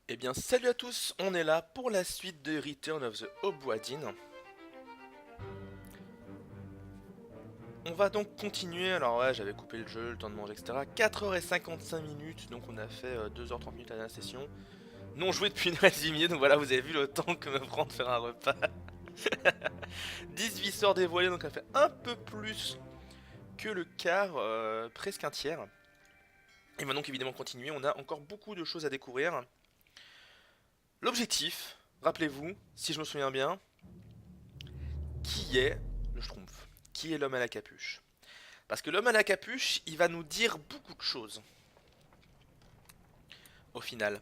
Eh bien salut à tous, on est là pour la suite de Return of the Obwuadin. On va donc continuer, alors ouais j'avais coupé le jeu, le temps de manger etc. 4h55 donc on a fait 2h30 à la session. Non joué depuis une heure et demie, donc voilà vous avez vu le temps que me prend de faire un repas. 18 sorts dévoilés, donc ça fait un peu plus que le quart, presque un tiers. Et va donc évidemment continuer, on a encore beaucoup de choses à découvrir. L'objectif, rappelez-vous, si je me souviens bien, qui est le Schtroumpf? Qui est l'homme à la capuche? Parce que l'homme à la capuche, il va nous dire beaucoup de choses, au final.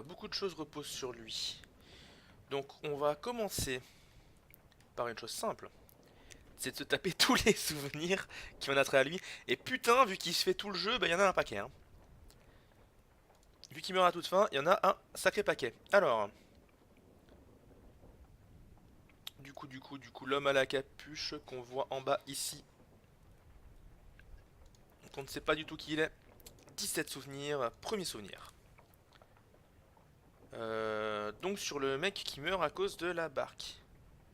Beaucoup de choses reposent sur lui. Donc on va commencer par une chose simple. C'est de se taper tous les souvenirs qui ont attrait à lui. Et putain, vu qu'il se fait tout le jeu, bah il y en a un paquet. Hein. Vu qu'il meurt à toute fin, il y en a un sacré paquet. Alors, du coup, l'homme à la capuche qu'on voit en bas ici. Donc on ne sait pas du tout qui il est. 17 souvenirs, premier souvenir. Donc sur le mec qui meurt à cause de la barque.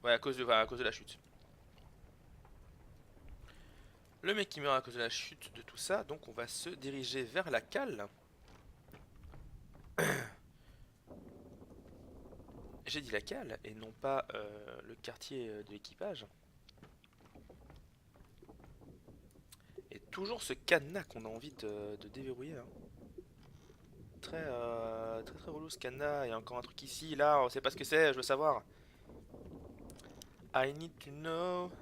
Ouais, à cause de la chute. Le mec qui meurt à cause de la chute de tout ça, donc on va se diriger vers la cale. J'ai dit la cale et non pas le quartier de l'équipage. Et toujours ce cadenas qu'on a envie de déverrouiller. Hein. Très relou ce cadenas. Il y a encore un truc ici, là, on sait pas ce que c'est, je veux savoir. I need to know.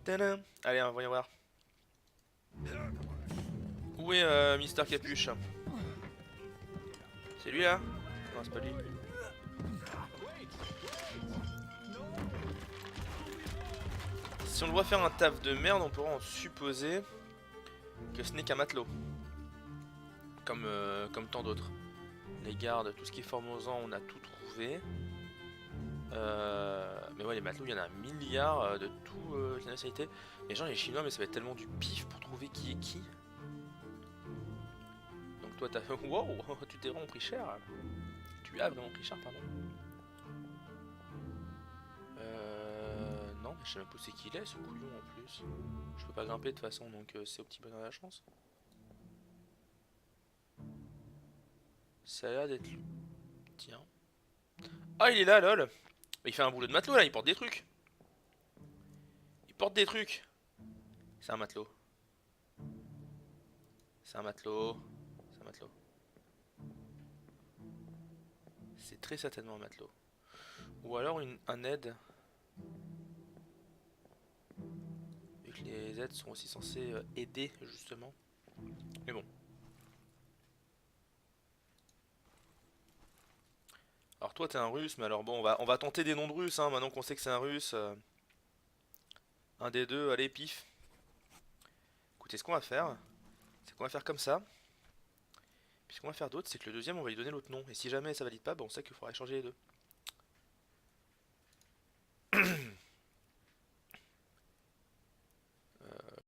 Tadam. Allez, voyons voir. Où est Mister Capuche? C'est lui là? Non, c'est pas lui. Si on le voit faire un taf de merde, on pourra en supposer que ce n'est qu'un matelot. Comme tant d'autres. Les gardes, tout ce qui est formosant, on a tout trouvé. Mais ouais, les matelots, il y en a un milliard de tout les nationalités. Les gens, les Chinois, mais ça va être tellement du pif pour trouver qui est qui. Donc toi, t'as fait wow, tu t'es vraiment pris cher. Tu as vraiment pris cher, pardon. Non, mais je sais même pas où c'est qu'il est, ce couillon en plus. Je peux pas grimper de toute façon, donc c'est au petit bonheur de la chance. Ça a l'air d'être lui. Tiens. Ah, il est là, lol. Il fait un boulot de matelot là, il porte des trucs. Il porte des trucs. C'est un matelot. C'est un matelot. C'est un matelot. C'est très certainement un matelot. Ou alors un aide. Vu que les aides sont aussi censées aider, justement. Mais bon. Alors toi, t'es un russe, mais alors bon, on va tenter des noms de russes, hein, maintenant qu'on sait que c'est un russe. Un des deux, allez, pif. Écoutez, ce qu'on va faire, c'est qu'on va faire comme ça. Puis ce qu'on va faire d'autre, c'est que le deuxième, on va lui donner l'autre nom. Et si jamais ça valide pas, bon, on sait qu'il faudra échanger les deux.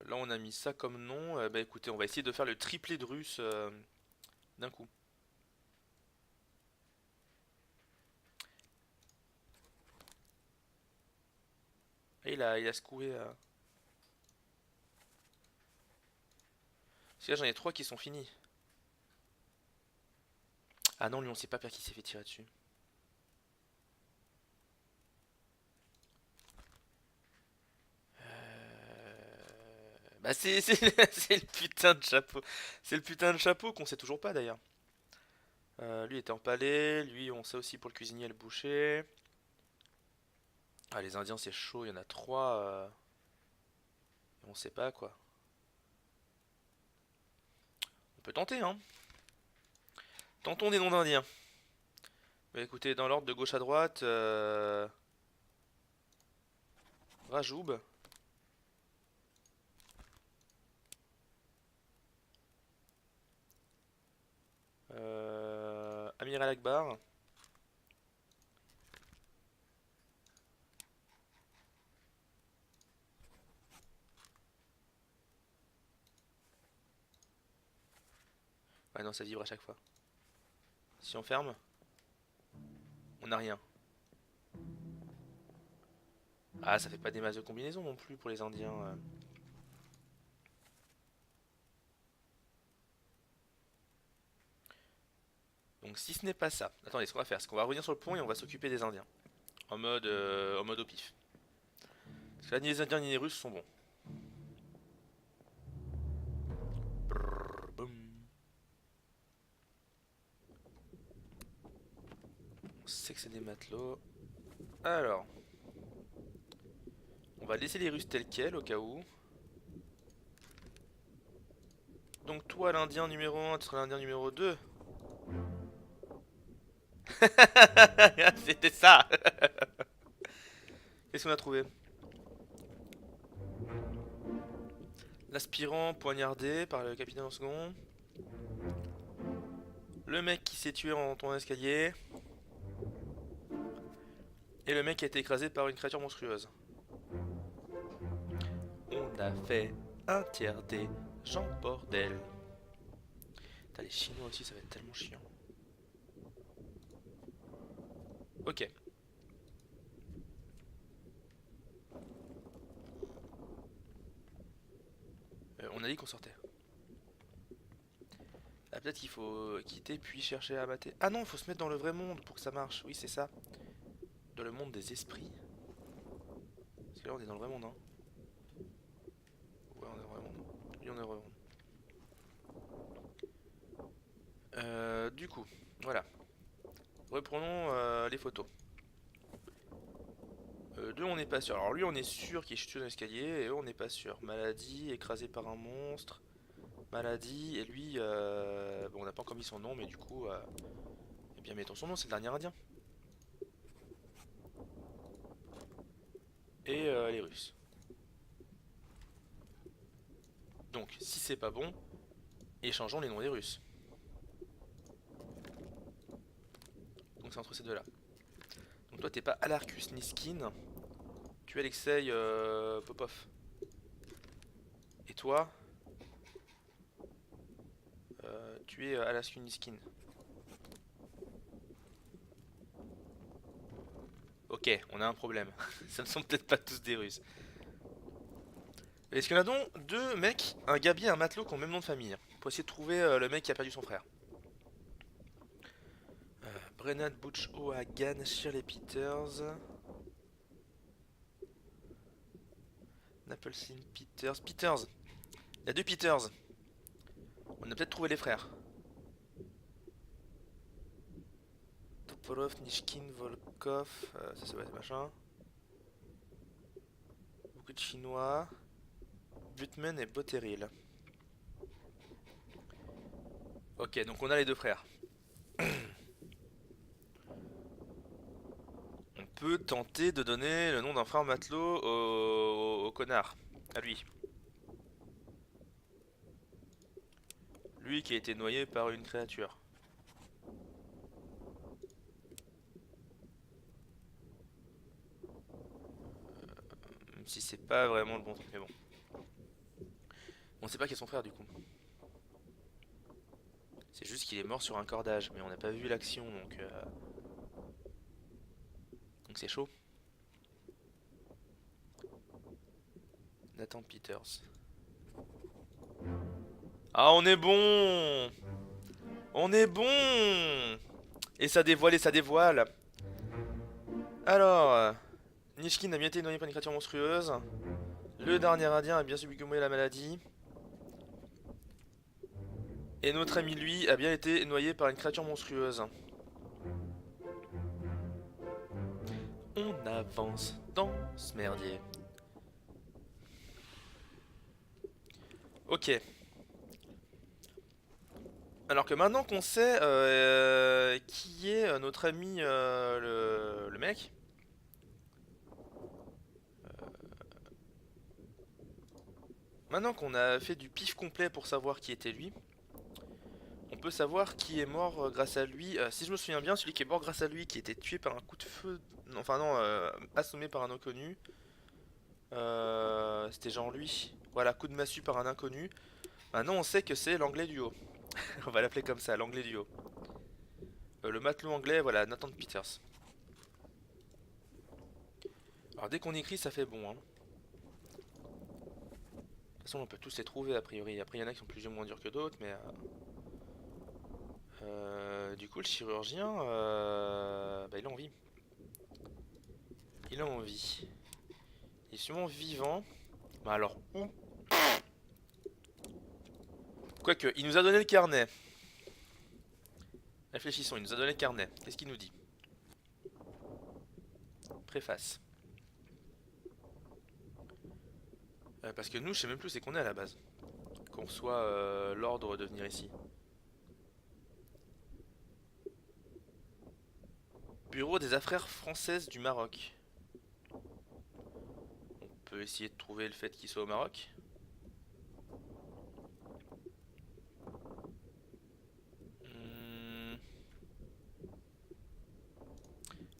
Là, on a mis ça comme nom. Bah écoutez, on va essayer de faire le triplé de russe d'un coup. Et il a secoué. Parce que là, j'en ai trois qui sont finis. Ah non, lui, on sait pas par qui s'est fait tirer dessus. Bah c'est le putain de chapeau. C'est le putain de chapeau qu'on sait toujours pas d'ailleurs. Lui était empalé, lui on sait aussi pour le cuisinier et le boucher. Ah les Indiens c'est chaud, il y en a trois. On sait pas quoi. On peut tenter hein. Tentons des noms d'Indiens. Bah écoutez, dans l'ordre de gauche à droite, Rajoub, Amiral Akbar, Ouais, non, ça vibre à chaque fois. Si on ferme, on n'a rien. Ah, ça fait pas des masses de combinaisons non plus pour les Indiens. Donc si ce n'est pas ça, attendez, ce qu'on va faire, c'est qu'on va revenir sur le pont et on va s'occuper des Indiens. En mode au pif. Parce que là, ni les Indiens ni les Russes sont bons. Brrr, boum. On sait que c'est des matelots. Alors, on va laisser les Russes tels quels au cas où. Donc toi, l'Indien numéro 1, tu seras l'Indien numéro 2. C'était ça. Qu'est-ce qu'on a trouvé? L'aspirant poignardé par le capitaine en second. Le mec qui s'est tué en tombant escalier. Et le mec qui a été écrasé par une créature monstrueuse. On a fait un tiers des gens bordel. Putain, les Chinois aussi, ça va être tellement chiant. Ok. On a dit qu'on sortait. Ah, peut-être qu'il faut quitter puis chercher à mater. Ah non, il faut se mettre dans le vrai monde pour que ça marche. Oui, c'est ça. Dans le monde des esprits. Parce que là, on est dans le vrai monde, hein. Ouais, on est dans le vrai monde. Oui, on est dans le vrai monde. Du coup, voilà. Reprenons les photos. Deux, on n'est pas sûr. Alors lui, on est sûr qu'il est chuté dans l'escalier, et eux, on n'est pas sûr. Maladie, écrasé par un monstre. Maladie, et lui, bon, on n'a pas encore mis son nom, mais du coup, eh bien, mettons son nom, c'est le dernier indien. Et les Russes. Donc, si c'est pas bon, échangeons les noms des Russes. Donc c'est entre ces deux-là. Donc toi, t'es pas Alarkus Niskin, tu es Alexei Popov. Et toi, tu es Alaskus Niskin. Ok, on a un problème. Ça ne sont peut-être pas tous des Russes. Est-ce qu'il y en a donc deux mecs, un gabier et un matelot qui ont le même nom de famille, pour essayer de trouver le mec qui a perdu son frère? Brennan Butch O'Hagan, Shirley Peters, Naplesin Peters. Peters! Il y a deux Peters. On a peut-être trouvé les frères. Topolov, Nishkin, Volkov, ça c'est ouais, machin. Beaucoup de chinois. Butman et Botteril. Ok, donc on a les deux frères. On peut tenter de donner le nom d'un frère matelot au connard. À lui. Lui qui a été noyé par une créature. Même si c'est pas vraiment le bon truc, mais bon. On sait pas qui est son frère du coup. C'est juste qu'il est mort sur un cordage, mais on n'a pas vu l'action donc c'est chaud. Nathan Peters. Ah, on est bon! On est bon! Et ça dévoile et ça dévoile. Alors, Nishkin a bien été noyé par une créature monstrueuse. Le dernier indien a bien sublimé la maladie. Et notre ami, lui, a bien été noyé par une créature monstrueuse. On avance dans ce merdier. Ok. Alors que maintenant qu'on sait qui est notre ami le mec, maintenant qu'on a fait du pif complet pour savoir qui était lui, on peut savoir qui est mort grâce à lui. Si je me souviens bien, celui qui est mort grâce à lui, qui était tué par un coup de feu, enfin non, assommé par un inconnu, c'était genre lui. Voilà, coup de massue par un inconnu. Maintenant on sait que c'est l'anglais du haut. On va l'appeler comme ça, l'anglais du haut. Le matelot anglais, voilà, Nathan Peters. Alors dès qu'on écrit, ça fait bon, hein. De toute façon, on peut tous les trouver a priori. Après, il y en a qui sont plus ou moins durs que d'autres, mais du coup, le chirurgien, bah, il a envie. Il a envie. Il est sûrement vivant. Bah alors où? Quoique, il nous a donné le carnet. Réfléchissons, il nous a donné le carnet. Qu'est-ce qu'il nous dit? Préface. Parce que nous, je sais même plus c'est qu'on est à la base. Qu'on reçoit l'ordre de venir ici. Bureau des affaires françaises du Maroc. On peut essayer de trouver le fait qu'il soit au Maroc. Hmm,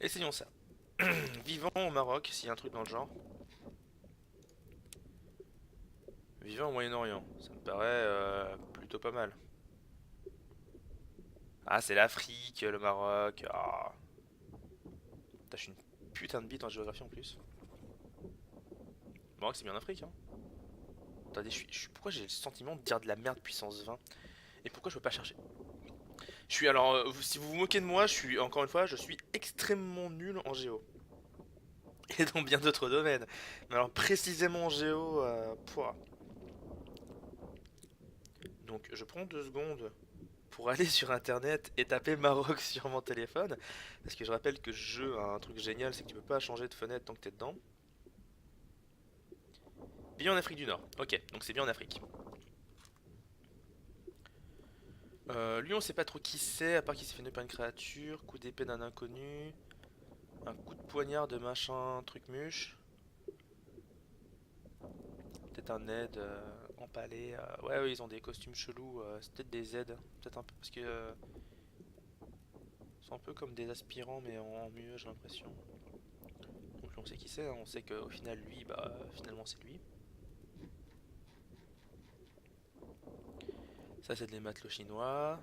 essayons ça. Vivant au Maroc, s'il y a un truc dans le genre. Vivant au Moyen-Orient, ça me paraît plutôt pas mal. Ah, c'est l'Afrique, le Maroc. Ah. Putain, je suis une putain de bite en géographie en plus. Le Maroc, c'est bien l'Afrique, hein. Attendez, pourquoi j'ai le sentiment de dire de la merde puissance 20? Et pourquoi je peux pas chercher? Je suis alors, si vous vous moquez de moi, je suis, encore une fois, je suis extrêmement nul en géo. Et dans bien d'autres domaines. Mais alors précisément en géo, pouah. Donc je prends 2 secondes pour aller sur internet et taper Maroc sur mon téléphone. Parce que je rappelle que ce jeu a un truc génial, c'est que tu peux pas changer de fenêtre tant que t'es dedans. Bien en Afrique du Nord. Ok, donc c'est bien en Afrique. Lui on sait pas trop qui c'est, à part qu'il s'est fait par une créature, coup d'épée d'un inconnu, un coup de poignard de machin, truc muche. Peut-être un aide empalé. Ouais, ouais, ils ont des costumes chelous, c'est peut-être des aides. Peut-être un peu, parce que sont un peu comme des aspirants mais en mieux j'ai l'impression. Donc on sait qui c'est, hein. On sait qu'au final lui, bah finalement c'est lui. Ça c'est des matelots chinois.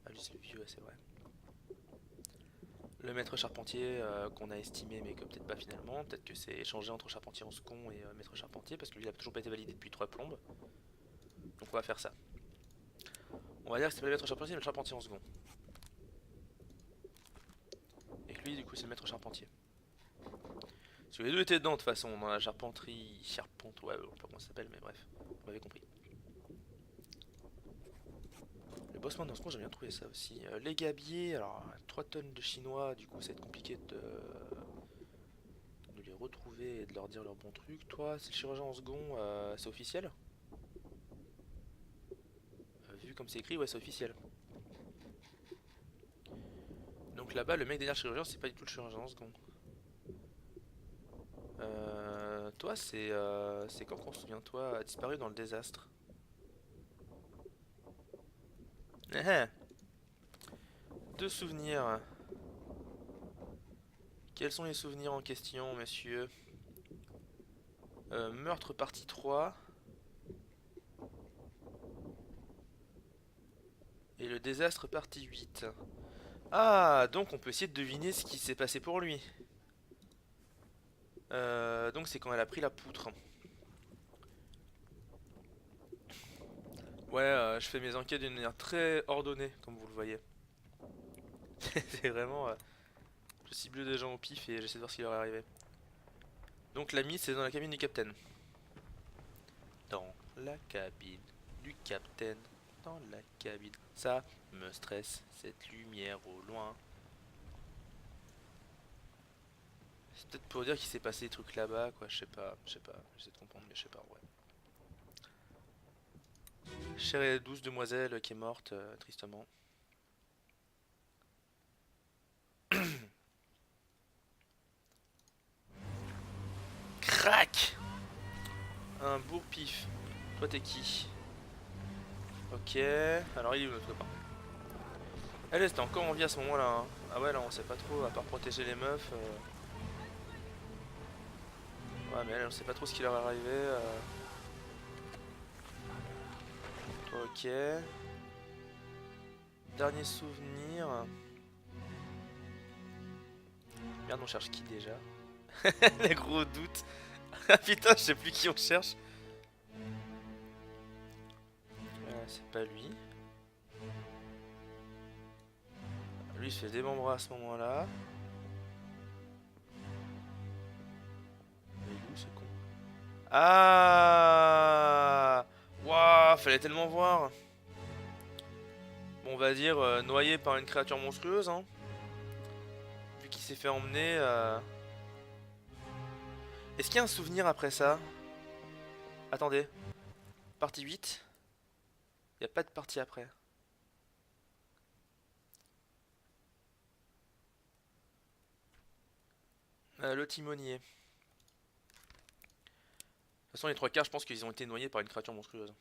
Ah lui c'est le vieux, ouais, c'est vrai. Le maître charpentier qu'on a estimé mais que peut-être pas finalement. Peut-être que c'est échangé entre charpentier en second et maître charpentier parce que lui il a toujours pas été validé depuis 3 plombes. Donc on va faire ça. On va dire que c'est pas le maître charpentier mais le charpentier en second. Et que lui du coup c'est le maître charpentier. Parce que les deux étaient dedans de toute façon, dans la charpenterie, charpente, ouais, je sais pas comment ça s'appelle mais bref, vous m'avez compris. Le bossman dans ce coin, j'ai bien trouvé ça aussi. Les gabiers, alors 3 tonnes de chinois, du coup ça va être compliqué de les retrouver et de leur dire leurs bons trucs. Toi, c'est le chirurgien en second, c'est officiel? Vu comme c'est écrit, ouais, c'est officiel. Donc là-bas, le mec derrière le chirurgien, c'est pas du tout le chirurgien en second. Toi, c'est quand qu'on se souvient, toi, a disparu dans le désastre? Eh eh, deux souvenirs. Quels sont les souvenirs en question, messieurs? Meurtre partie 3 et le désastre partie 8. Ah, donc on peut essayer de deviner ce qui s'est passé pour lui. Donc c'est quand elle a pris la poutre. Ouais, je fais mes enquêtes d'une manière très ordonnée, comme vous le voyez. C'est vraiment... je cible des gens au pif et j'essaie de voir ce qui leur est arrivé. Donc la mise c'est dans la cabine du capitaine. Dans la cabine du capitaine. Dans la cabine. Ça me stresse, cette lumière au loin. C'est peut-être pour dire qu'il s'est passé des trucs là-bas, quoi, je sais pas, j'essaie de comprendre, mais je sais pas, ouais. Chère et douce demoiselle qui est morte, tristement. Crac! Un bourre-pif. Toi t'es qui? Ok, alors il est où notre copain? Elle était encore en vie à ce moment-là, hein. Ah ouais, là on sait pas trop, à part protéger les meufs. Ouais, mais elle on sait pas trop ce qui leur est arrivé. Ok. Dernier souvenir. Merde, on cherche qui déjà? Les gros doutes. Ah putain, je sais plus qui on cherche. C'est pas lui. Lui, il se fait démembrer à ce moment-là. Mais il est où ce con? Ah! Waouh, fallait tellement voir. Bon, on va dire noyé par une créature monstrueuse, hein. Vu qu'il s'est fait emmener. Est-ce qu'il y a un souvenir après ça? Attendez. Partie 8. Il n'y a pas de partie après. Le timonier. De toute façon, les trois quarts, je pense qu'ils ont été noyés par une créature monstrueuse.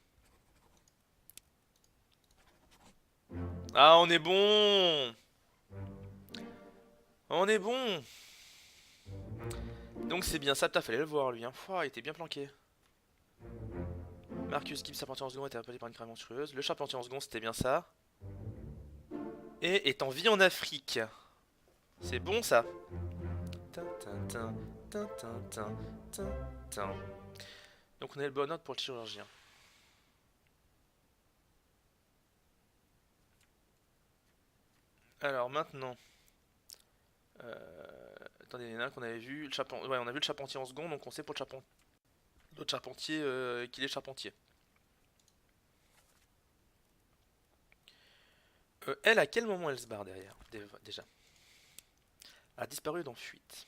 Ah, on est bon! On est bon! Donc c'est bien ça, t'as fallait le voir lui, hein. Pouah, il était bien planqué. Marcus Gibbs, charpentier en second, était appelé par une créature monstrueuse. Le charpentier en second, c'était bien ça. Et est en vie en Afrique. C'est bon ça. Tin, tin, tin, tin, tin, tin, tin, tin. Donc on a le bon ordre pour le chirurgien. Alors maintenant. Attendez, il y en a un qu'on avait vu. Ouais, on a vu le charpentier en second, donc on sait pour l'autre charpentier qu'il est charpentier. Elle, à quel moment elle se barre derrière déjà? A disparu dans fuite.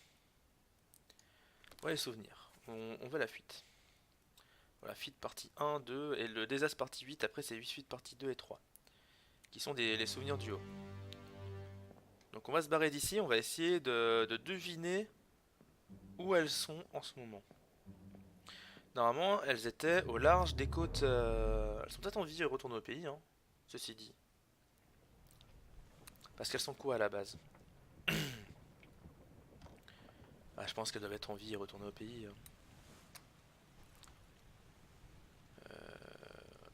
Ouais, les souvenirs. On veut la fuite. Voilà, fuite partie 1, 2, et le désastre partie 8, après c'est 8 fuites partie 2 et 3. Qui sont les souvenirs du haut. Donc on va se barrer d'ici, on va essayer de deviner où elles sont en ce moment. Normalement, elles étaient au large des côtes... Elles sont peut-être en vie et retourner au pays, hein, ceci dit. Parce qu'elles sont quoi à la base? Ah, je pense qu'elles doivent être en vie et retourner au pays.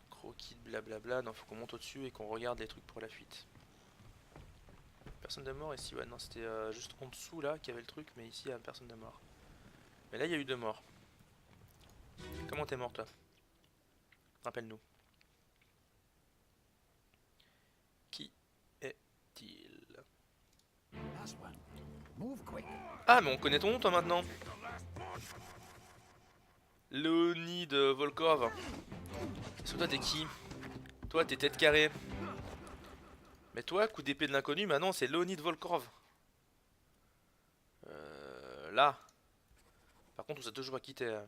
Croquis, blablabla. Non, faut qu'on monte au-dessus et qu'on regarde les trucs pour la fuite. Personne de mort ici, ouais, non, c'était juste en dessous là qu'il y avait le truc, mais ici il n'y a personne de mort. Mais là il y a eu 2 morts. Comment t'es mort toi? Rappelle-nous. Qui est-il? Ah, mais on connaît ton nom toi maintenant. Leonid Volkov. Est-ce que toi t'es qui? Toi t'es tête carrée. Mais toi, coup d'épée de l'inconnu, maintenant c'est Leonid Volkov. Là. Par contre, on s'est toujours pas quitté.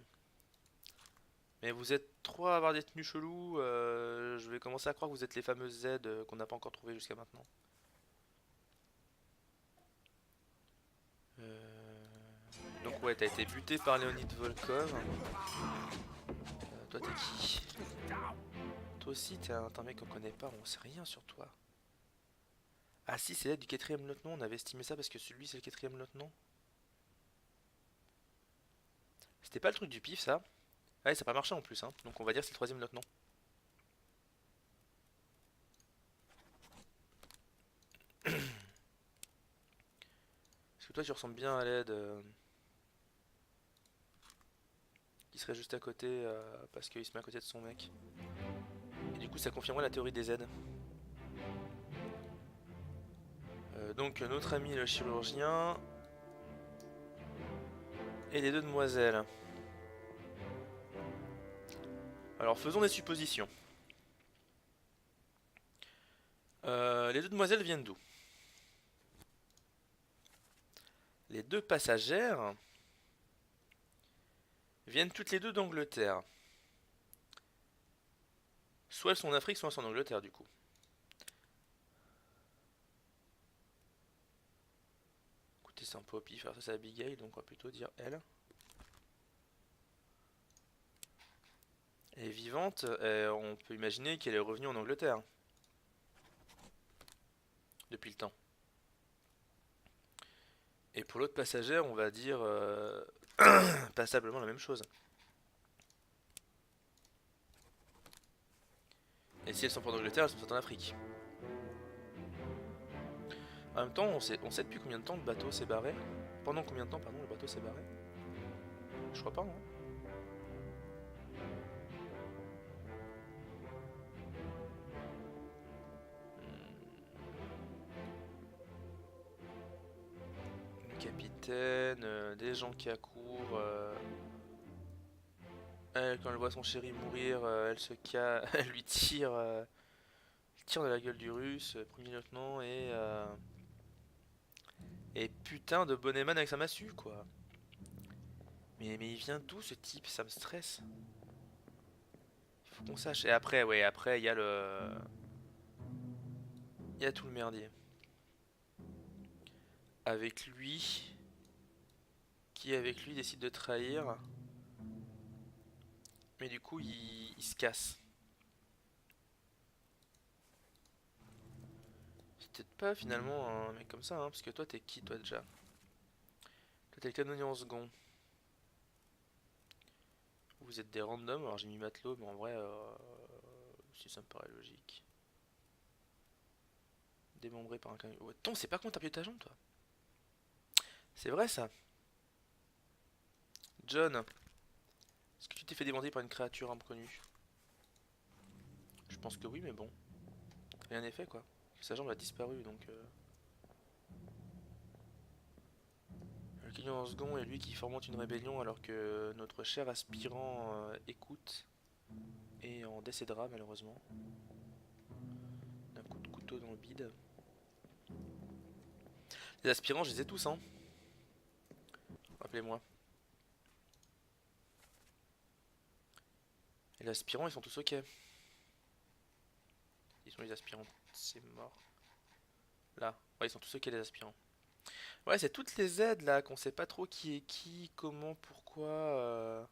Mais vous êtes trois à avoir des tenues cheloues. Je vais commencer à croire que vous êtes les fameuses Z qu'on n'a pas encore trouvées jusqu'à maintenant. Donc ouais, t'as été buté par Leonid Volkov. Toi t'es qui? Toi aussi t'es un mec qu'on connaît pas, on sait rien sur toi. Ah si, c'est l'aide du quatrième lieutenant, on avait estimé ça parce que celui c'est le quatrième lieutenant. C'était pas le truc du pif ça? Ouais, ça n'a pas marché en plus, hein. Donc on va dire que c'est le troisième lieutenant. Parce que toi tu ressembles bien à l'aide qui serait juste à côté parce qu'il se met à côté de son mec. Et du coup ça confirmerait la théorie des Z. Donc notre ami le chirurgien et les deux demoiselles. Alors faisons des suppositions. Les deux demoiselles viennent d'où? Les deux passagères viennent toutes les deux d'Angleterre. Soit elles sont en Afrique, soit elles sont en Angleterre du coup. Écoutez, c'est un peu au pif, ça c'est Abigail, donc on va plutôt dire elle. Elle est vivante, on peut imaginer qu'elle est revenue en Angleterre. Depuis le temps. Et pour l'autre passagère, on va dire passablement la même chose. Et si elles sont pas en Angleterre, elles sont peut-être en Afrique. En même temps, on sait depuis combien de temps le bateau s'est barré. Pendant combien de temps, pardon, le bateau s'est barré. Je crois pas, hein. Le capitaine, des gens qui accourent. Elle, quand elle voit son chéri mourir, elle se casse, elle lui tire, tire de la gueule du russe, premier lieutenant, et putain de Bonneman avec sa massue, quoi. Mais il vient d'où ce type? Ça me stresse. Il faut qu'on sache. Et après, ouais, après, il y a le. Il y a tout le merdier. Avec lui. Qui, avec lui, décide de trahir. Mais du coup, il se casse. C'est peut-être pas finalement un mec comme ça, hein, parce que toi, t'es qui, toi, déjà? Toi, t'es le canonnier en second. Vous êtes des randoms, alors j'ai mis matelot, mais en vrai, si ça me paraît logique. Démembré par un camion. Oh, attends, c'est pas contre un pied de ta jambe, toi? C'est vrai, ça. John, est-ce que tu t'es fait démonter par une créature inconnue? Je pense que oui, mais bon. Rien n'est fait, quoi. Sa jambe a disparu, donc... Le client en second est lui qui fomente une rébellion alors que notre cher aspirant écoute et en décédera malheureusement. D'un coup de couteau dans le bide. Les aspirants, je les ai tous, hein. Rappelez-moi. Et les aspirants, ils sont tous ok. Ils sont les aspirants. C'est mort. Là. Ouais, ils sont tous ok, les aspirants. Ouais, c'est toutes les aides là qu'on sait pas trop qui est qui, comment, pourquoi.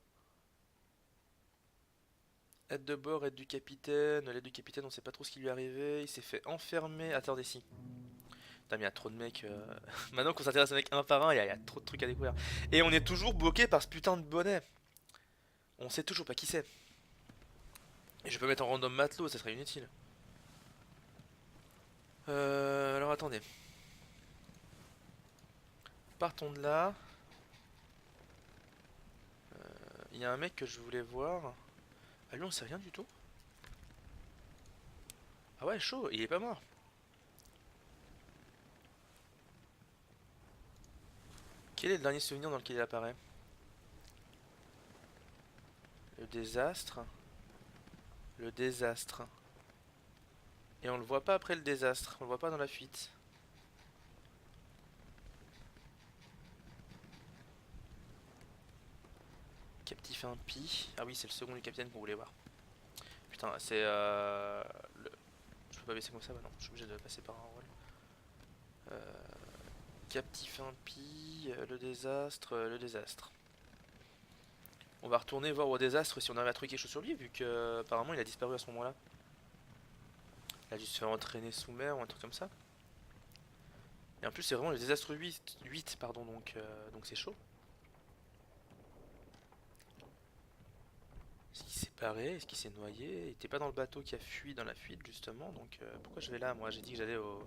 Aide de bord, aide du capitaine. L'aide du capitaine, on sait pas trop ce qui lui est arrivé. Il s'est fait enfermer. Attendez, si. Putain, mais il y a trop de mecs. Maintenant qu'on s'intéresse aux mecs un par un, il y a trop de trucs à découvrir. Et on est toujours bloqué par ce putain de bonnet. On sait toujours pas qui c'est. Et je peux mettre en random matelot, ça serait inutile. Alors attendez. Partons de là. Il y a un mec que je voulais voir. Ah lui on sait rien du tout. Ah ouais chaud, il est pas mort. Quel est le dernier souvenir dans lequel il apparaît? Le désastre. Le désastre. Et on le voit pas après le désastre, on le voit pas dans la fuite. Captif impie. Ah oui c'est le second du capitaine qu'on voulait voir. Putain c'est Je peux pas baisser comme ça, bah non, je suis obligé de passer par un rôle. Captif impie, le désastre, le désastre. On va retourner voir au désastre si on arrive à trouver quelque chose sur lui, vu que apparemment il a disparu à ce moment-là. Il a dû se faire entraîner sous mer ou un truc comme ça. Et en plus c'est vraiment le désastre 8 pardon, donc c'est chaud. Est-ce qu'il s'est barré? Est-ce qu'il s'est noyé? Il était pas dans le bateau qui a fui dans la fuite justement, donc pourquoi je vais là? Moi j'ai dit que j'allais au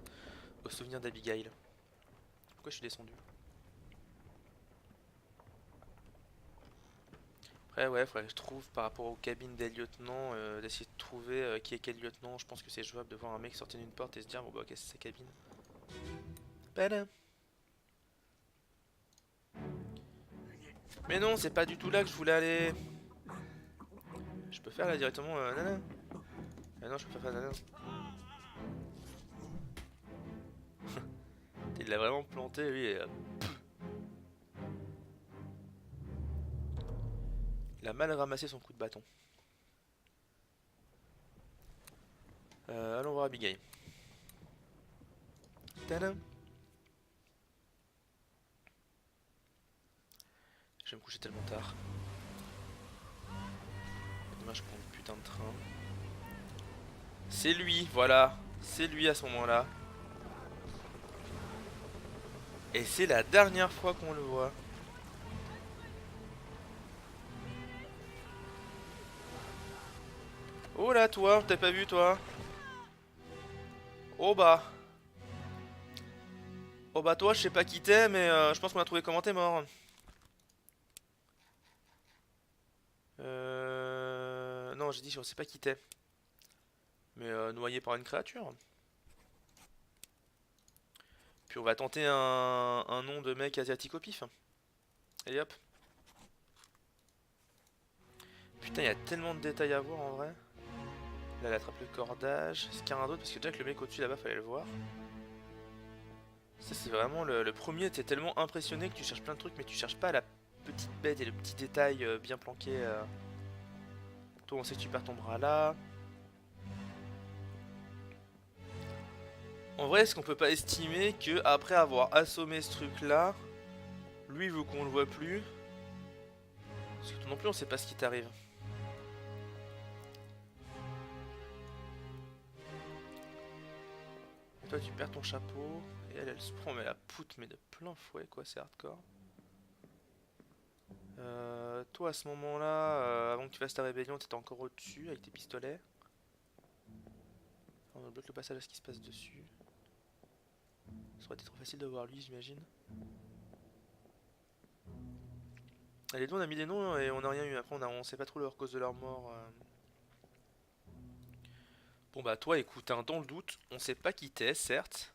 souvenir d'Abigail. Pourquoi je suis descendu? Après ouais, faudrait que je trouve par rapport aux cabines des lieutenants, d'essayer de trouver qui est quel lieutenant. Je pense que c'est jouable de voir un mec sortir d'une porte et se dire bon bah ok c'est sa cabine. Badam. Mais non, c'est pas du tout là que je voulais aller. Je peux faire là directement nana. Ah non, je peux pas faire nana. Il l'a vraiment planté lui et, il a mal ramassé son coup de bâton. Allons voir Abigail. Tadam. Je vais me coucher tellement tard. Demain je prends le putain de train. C'est lui, voilà. C'est lui à ce moment-là. Et c'est la dernière fois qu'on le voit. Oh là, toi, t'as pas vu, toi? Oh bah. Oh bah, toi, je sais pas qui t'es, mais je pense qu'on a trouvé comment t'es mort. Non, j'ai dit, je sais pas qui t'es. Mais noyé par une créature. Puis on va tenter un nom de mec asiatique au pif. Allez hop. Putain, il y a tellement de détails à voir en vrai. Là, elle attrape le cordage. Est-ce qu'il y a un d'autre? Parce que déjà que le mec au-dessus là-bas, fallait le voir. Ça, c'est vraiment le premier. T'es tellement impressionné que tu cherches plein de trucs, mais tu cherches pas la petite bête et le petit détail bien planqué. Toi, on sait que tu perds ton bras là. En vrai, est-ce qu'on peut pas estimer que après avoir assommé ce truc là, lui veut qu'on le voit plus? Parce que toi non plus, on sait pas ce qui t'arrive. Et toi, tu perds ton chapeau. Et elle, elle se prend mais la poutre, mais de plein fouet, quoi, c'est hardcore. Toi, à ce moment-là, avant que tu fasses ta rébellion, t'étais encore au-dessus avec tes pistolets. On bloque le passage à ce qui se passe dessus. Ça aurait été trop facile de voir lui, j'imagine. Les deux, on a mis des noms et on n'a rien eu. Après, on sait pas trop leur cause de leur mort. Bon, bah, toi, écoute, hein, dans le doute, on sait pas qui t'es, certes.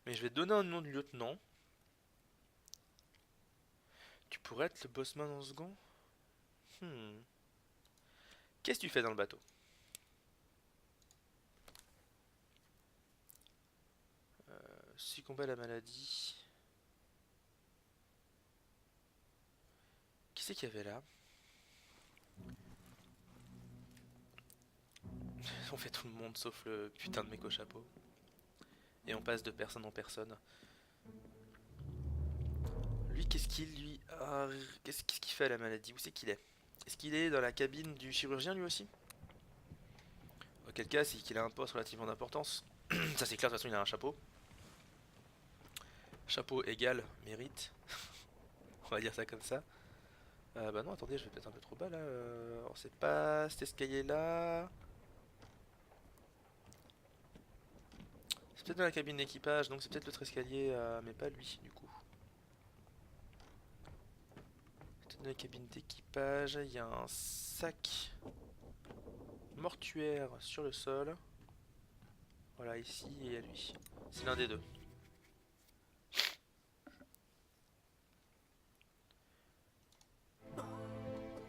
Mais je vais te donner un nom de lieutenant. Tu pourrais être le bossman en second. Hmm. Qu'est-ce que tu fais dans le bateau? 6 combats à la maladie. Qui c'est qu'il y avait là? On fait tout le monde sauf le putain de mec au chapeau. Et on passe de personne en personne. Lui, qu'est-ce qu'il lui... qu'est-ce qu'il fait à la maladie? Où c'est qu'il est? Est-ce qu'il est dans la cabine du chirurgien lui aussi? Auquel cas, c'est qu'il a un poste relativement d'importance. Ça c'est clair, de toute façon il a un chapeau. Chapeau égal mérite. On va dire ça comme ça. Bah non, attendez, je vais peut-être un peu trop bas là. Alors c'est pas cet escalier là. C'est peut-être dans la cabine d'équipage, donc c'est peut-être l'autre escalier, mais pas lui du coup. Peut-être dans la cabine d'équipage, il y a un sac mortuaire sur le sol. Voilà, ici et il y a lui. C'est l'un des deux.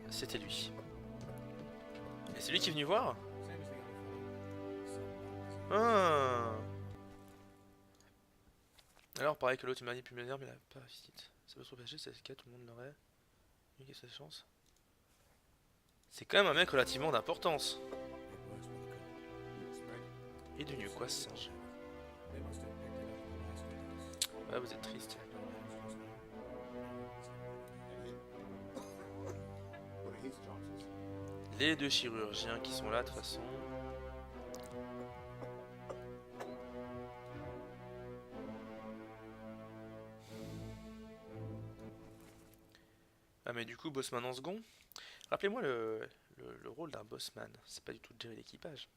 C'était lui. Et c'est lui qui est venu voir? Ah. Alors, pareil que l'autre, il m'a dit plus mais il a pas visite. Ça peut se repêcher, c'est le cas, tout le monde l'aurait. Lui qui a sa chance. C'est quand même un mec relativement d'importance. Et devenu quoi ce singe? Ouais, vous êtes triste. Les deux chirurgiens qui sont là de toute façon. Ah mais du coup, bossman en second. Rappelez-moi le rôle d'un bossman. C'est pas du tout de gérer l'équipage.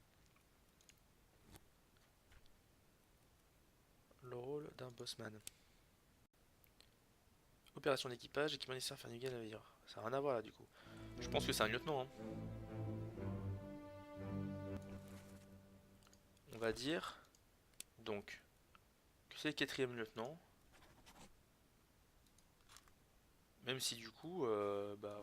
Le rôle d'un bossman. Opération d'équipage, équipement nécessaire à faire naviguer le navire. Ça n'a rien à voir là du coup. Je pense que c'est un lieutenant. Hein. On va dire donc que c'est le quatrième lieutenant. Même si du coup, bah,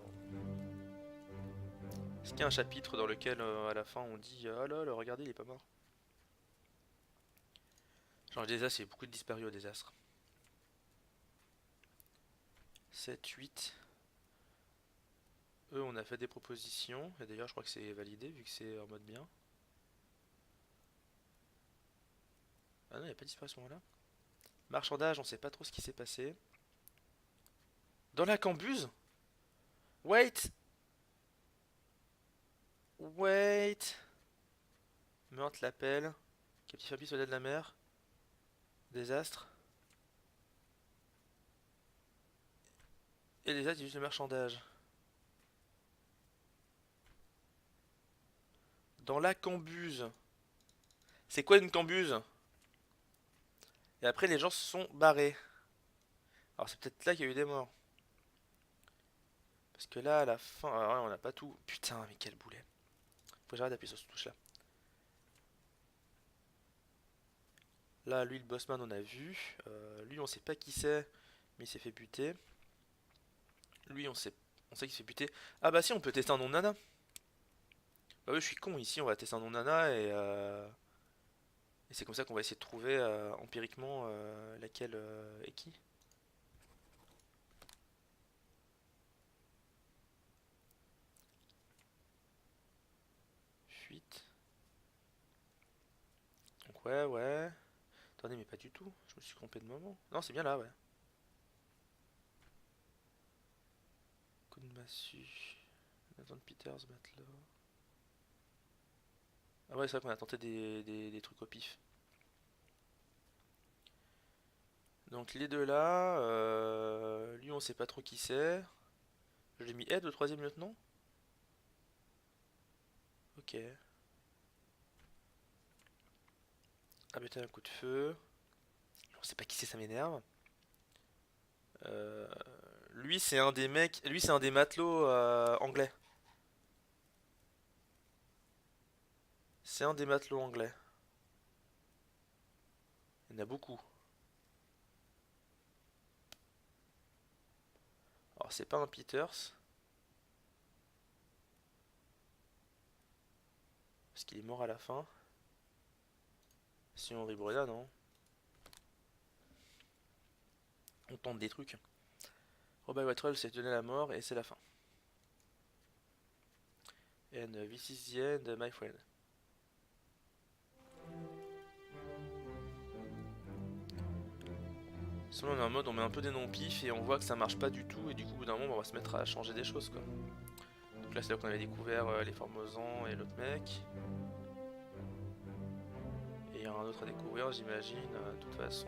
est-ce qu'il y a un chapitre dans lequel à la fin on dit ah là, regardez, il est pas mort. Genre le désastre, il y a beaucoup de disparus au désastre. 7, 8. Eux, on a fait des propositions. Et d'ailleurs, je crois que c'est validé vu que c'est en mode bien. Ah non, il n'y a pas de disparition là. Marchandage, on sait pas trop ce qui s'est passé. Dans la cambuse? Wait! Wait! Meurtre l'appel. Captif Fabrice, soldat de la mer. Désastre. Et les autres, c'est juste le marchandage. Dans la cambuse. C'est quoi une cambuse? Et après, les gens se sont barrés. Alors, c'est peut-être là qu'il y a eu des morts. Parce que là, à la fin. Alors, là, on n'a pas tout. Putain, mais quel boulet. Faut que j'arrête d'appuyer sur cette touche là. Là, lui, le bossman, on a vu. Lui, on sait pas qui c'est, mais il s'est fait buter. Lui, on sait qu'il s'est fait buter. Ah bah si, on peut tester un nom de nana. Bah oui, je suis con, ici, on va tester un nom de nana et c'est comme ça qu'on va essayer de trouver empiriquement laquelle est qui. Fuite. Donc ouais, ouais. Attendez, mais pas du tout. Je me suis trompé de moment. Non, c'est bien là, ouais. Coup de massue. Nathan Peters, matelot. Ah ouais, c'est vrai qu'on a tenté des trucs au pif. Donc les deux là, lui on sait pas trop qui c'est. Je l'ai mis aide au troisième lieutenant? Ok. Ah putain, un coup de feu. On sait pas qui c'est, ça m'énerve. Euh, Lui c'est un des mecs, lui c'est un des matelots anglais. C'est un des matelots anglais. Il y en a beaucoup. Alors c'est pas un Peters, parce qu'il est mort à la fin. Si on Breda, non. On tente des trucs. Robert Whitwell s'est donné la mort et c'est la fin. And this is the end, my friend. Sinon on est en mode on met un peu des noms pif et on voit que ça marche pas du tout et du coup au bout d'un moment on va se mettre à changer des choses quoi. Donc là c'est là qu'on avait découvert les Formosans et l'autre mec. Et il y aura un autre à découvrir j'imagine. De toute façon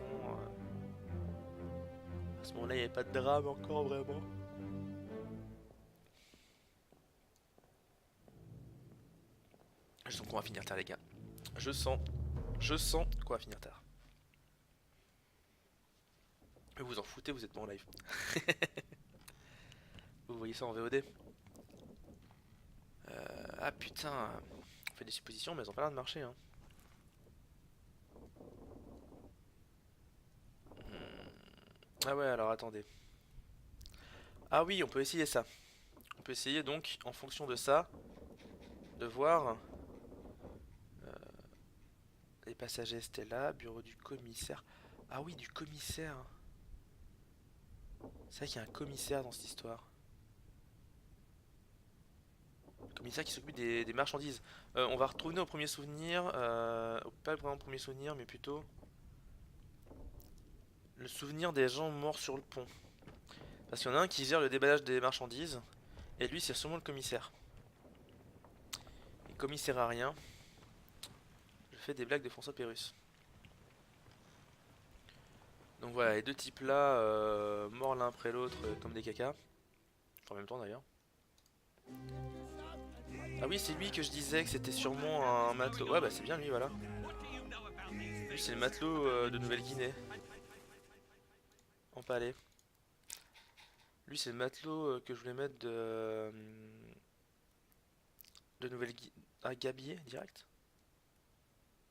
à ce moment-là il n'y avait pas de drame encore vraiment. Je sens qu'on va finir tard les gars. Je sens qu'on va finir tard. Mais vous en foutez, vous êtes pas en live. Vous voyez ça en VOD. Ah putain, on fait des suppositions mais elles ont pas l'air de marcher hein. Ah ouais alors attendez. Ah oui on peut essayer ça. On peut essayer donc en fonction de ça de voir les passagers étaient là, bureau du commissaire. Ah oui du commissaire. C'est vrai qu'il y a un commissaire dans cette histoire. Le commissaire qui s'occupe des marchandises. On va retourner au premier souvenir. Pas vraiment au premier souvenir mais plutôt le souvenir des gens morts sur le pont. Parce qu'il y en a un qui gère le déballage des marchandises. Et lui c'est sûrement le commissaire. Et comme il sert à rien, je fais des blagues de François Pérus. Donc voilà, les deux types là, morts l'un après l'autre comme des cacas. En même temps d'ailleurs. Ah oui, c'est lui que je disais que c'était sûrement un matelot. Ouais, bah c'est bien lui, voilà. Lui, c'est le matelot de Nouvelle-Guinée. Empalé. Lui, c'est le matelot que je voulais mettre de Nouvelle-Guinée. Ah, Gabier, direct?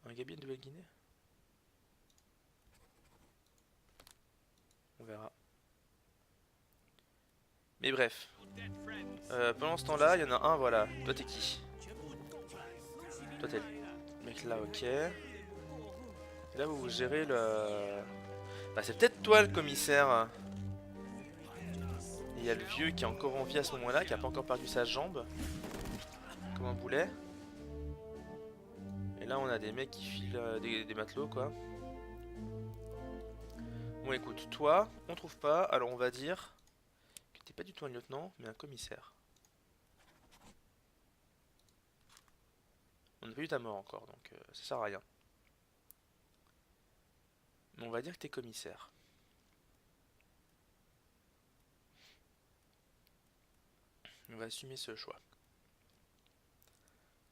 Un Gabier de Nouvelle-Guinée? On verra. Mais bref. Pendant ce temps-là, il y en a un, voilà. Toi, t'es qui? Toi, t'es le mec là, ok. Et là, vous gérez le... Bah, c'est peut-être toi le commissaire. Il y a le vieux qui est encore en vie à ce moment-là, qui a pas encore perdu sa jambe. Comme un boulet. Et là, on a des mecs qui filent des matelots, quoi. Bon, écoute, toi, on trouve pas, alors on va dire que t'es pas du tout un lieutenant, mais un commissaire. On n'a pas eu ta mort encore, donc ça sert à rien. Mais on va dire que t'es commissaire. On va assumer ce choix.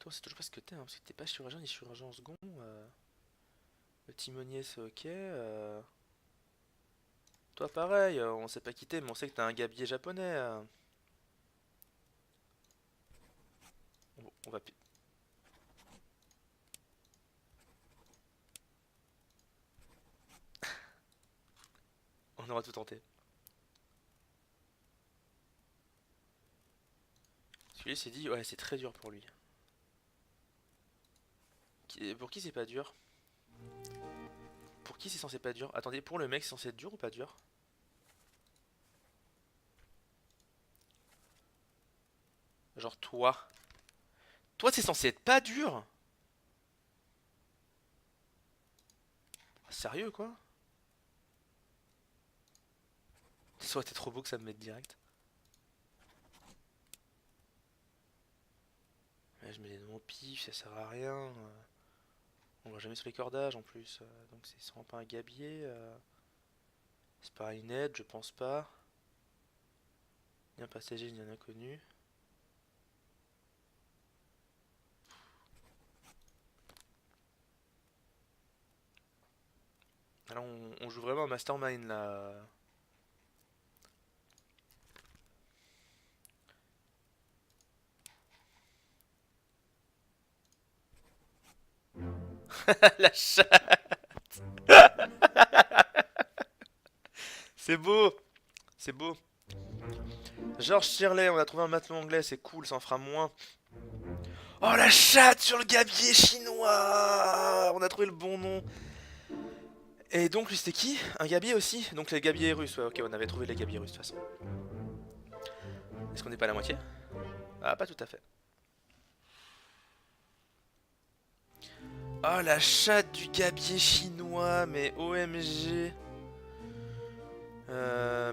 Toi, c'est toujours pas ce que t'es, hein, parce que t'es pas chirurgien ni chirurgien en second. Le timonier, c'est ok. Toi, pareil, on sait pas quitter, mais on sait que t'as un gabier japonais. On va. On aura tout tenté. Parce que lui s'est dit, ouais, c'est très dur pour lui. Pour qui c'est pas dur? Pour qui c'est censé pas dur? Attendez, pour le mec, c'est censé être dur ou pas dur? Genre toi. Toi, c'est censé être pas dur? Sérieux, quoi? Soit t'es trop beau que ça me mette direct. Ouais, je mets les noms au pif, ça sert à rien. On va jamais sur les cordages en plus. Donc c'est sûrement pas un gabier. C'est pas une aide, je pense pas. Ni un passager, ni un inconnu. Alors on joue vraiment un mastermind là. La chatte. C'est beau. C'est beau. George Shirley, on a trouvé un matelot anglais, c'est cool, ça en fera moins. Oh la chatte sur le gabier chinois. On a trouvé le bon nom. Et donc lui c'était qui? Un gabier aussi? Donc les gabiers russes, ouais, ok, on avait trouvé les gabiers russes de toute façon. Est-ce qu'on n'est pas à la moitié? Ah, pas tout à fait. Oh la chatte du gabier chinois, mais OMG.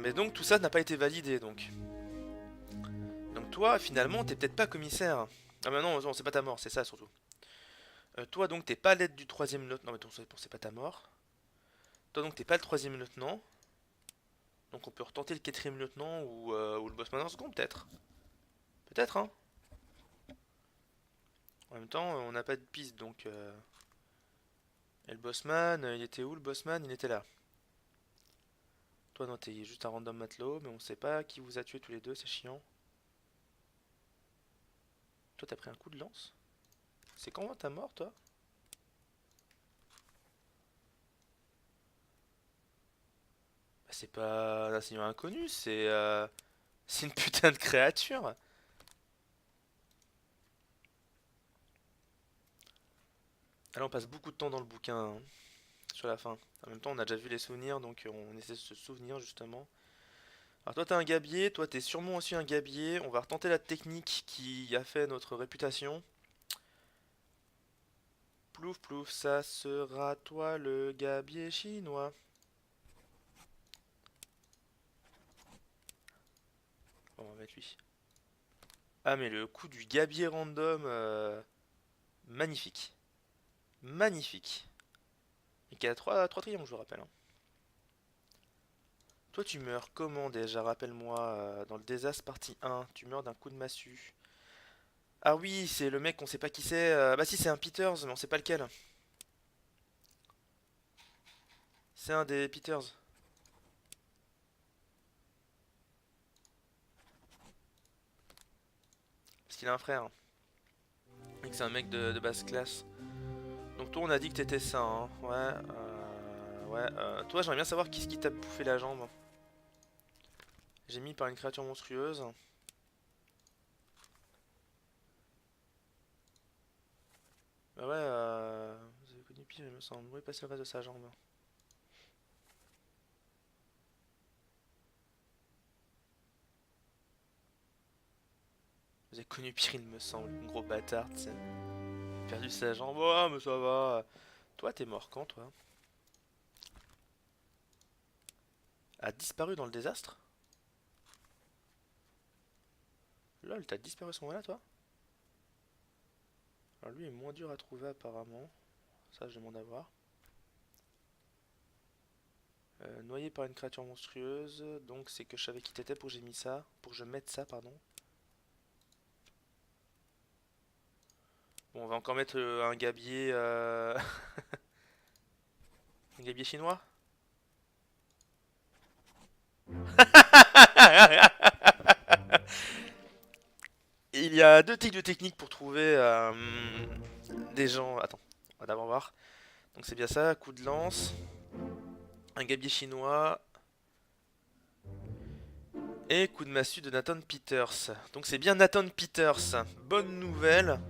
Mais donc tout ça n'a pas été validé donc. Donc toi finalement t'es peut-être pas commissaire. Ah mais non, c'est pas ta mort, c'est ça surtout. Toi donc t'es pas l'aide du troisième lieutenant. Non mais c'est pas ta mort. Toi donc t'es pas le troisième lieutenant. Donc on peut retenter le quatrième lieutenant ou le bossman en second peut-être. Peut-être hein. En même temps on n'a pas de piste donc. Et le bossman, il était où le bossman? Il était là. Toi non t'es juste un random matelot mais on sait pas qui vous a tué tous les deux, c'est chiant. Toi t'as pris un coup de lance? C'est quand ta mort toi? Bah, c'est pas un seigneur inconnu, c'est une putain de créature. Alors on passe beaucoup de temps dans le bouquin hein, sur la fin. En même temps on a déjà vu les souvenirs donc on essaie de se souvenir justement. Alors toi t'es un gabier, toi t'es sûrement aussi un gabier. On va retenter la technique qui a fait notre réputation. Plouf plouf, ça sera toi le gabier chinois. Bon, on va mettre lui. Ah mais le coup du gabier random, magnifique. Magnifique. Et qui a 3 triomphes je vous rappelle, hein. Toi tu meurs comment déjà, rappelle-moi, dans le désastre partie 1, tu meurs d'un coup de massue. Ah oui, c'est le mec, on sait pas qui c'est. Bah si, c'est un Peters, mais on sait pas lequel. C'est un des Peters. Parce qu'il a un frère. Et que c'est un mec de basse classe. Donc toi, on a dit que t'étais ça, hein. Ouais, ouais. Toi, j'aimerais bien savoir qui ce qui t'a bouffé la jambe. J'ai mis par une créature monstrueuse. Bah ouais, vous avez connu pire, il me semble. Où est passé le reste de sa jambe? Vous avez connu pire, il me semble. Gros bâtard, tu sais. Perdu sa jambe. Oh, mais ça va. Toi, t'es mort quand, toi? A disparu dans le désastre? Lol, t'as disparu à ce moment-là, toi? Alors lui est moins dur à trouver apparemment. Ça, je demande à voir. Noyé par une créature monstrueuse. Donc c'est que je savais qui t'étais pour que j'ai mis ça. Pour que je mette ça, pardon. Bon, on va encore mettre un gabier... un gabier chinois. Il y a deux types de techniques pour trouver des gens... Attends, on va d'abord voir. Donc c'est bien ça, coup de lance, un gabier chinois et coup de massue de Nathan Peters. Donc c'est bien Nathan Peters. Bonne nouvelle,